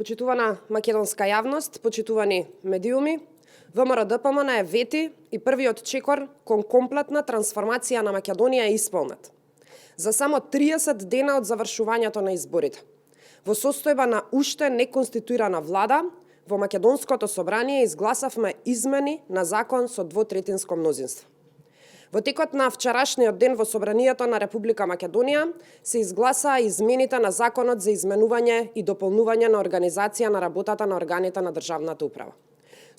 Почитувана македонска јавност, почитувани медиуми, ВМРО-ДПМН е вети и првиот чекор кон комплетна трансформација на Македонија е исполнет. За само 30 дена од завршувањето на изборите, во состојба на уште неконституирана влада, во Македонското собрание изгласавме измени на закон со двотретинско мнозинство. Во текот на вчерашниот ден во Собранието на Република Македонија се изгласаа измените на Законот за изменување и дополнување на организација на работата на органите на државната управа,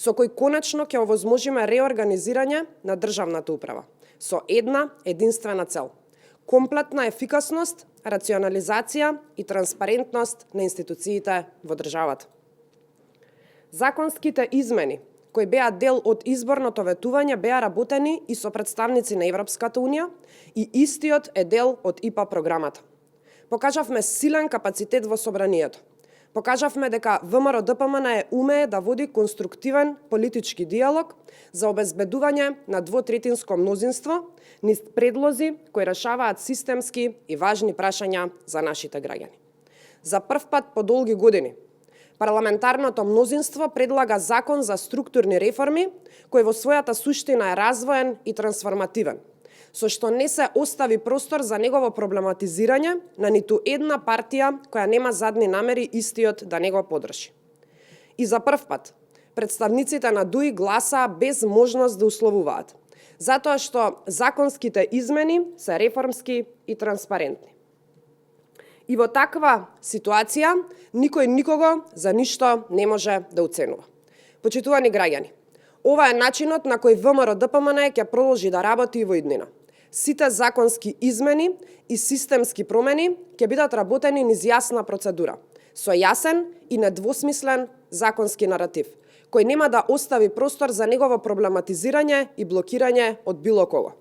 со кој конечно ќе овозможиме реорганизирање на државната управа, со една единствена цел – комплетна ефикасност, рационализација и транспарентност на институциите во државата. Законските измени кои беа дел од изборното ветување беа работени и со представници на Европската Унија и истиот е дел од ИПА програмата. Покажавме силен капацитет во собранието. Покажавме дека ВМРО-ДПМН умее да води конструктивен политички диалог за обезбедување на двотретинско мнозинство низ предлози кои решаваат системски и важни прашања за нашите граѓани. За прв пат по долги години парламентарното мнозинство предлага закон за структурни реформи, кој во својата суштина е развоен и трансформативен, со што не се остави простор за негово проблематизирање на ниту една партија која нема задни намери истиот да не го подржи. И за прв пат представниците на ДУИ гласаа без можност да условуваат, затоа што законските измени се реформски и транспарентни. И во таква ситуација никој никого за ништо не може да уценува. Почитувани граѓани, ова е начинот на кој ВМРО-ДПМН ќе продолжи да работи и во иднина. Сите законски измени и системски промени ќе бидат работени низ јасна процедура, со јасен и недвосмислен законски наратив, кој нема да остави простор за негово проблематизирање и блокирање од било кого.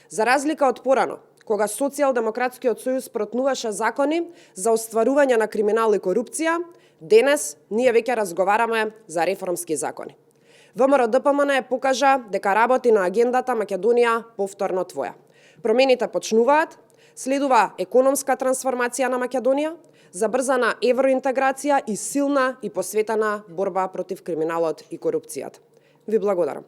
За разлика од порано, кога Социјалдемократскиот сојуз протнуваше закони за остварување на криминал и корупција, денес ние веќе разговараме за реформски закони. ВМРО-ДПМН покажа дека работи на агендата Македонија повторно твоја. Промените почнуваат, следува економска трансформација на Македонија, забрзана евроинтеграција и силна и посветена борба против криминалот и корупцијата. Ви благодарам.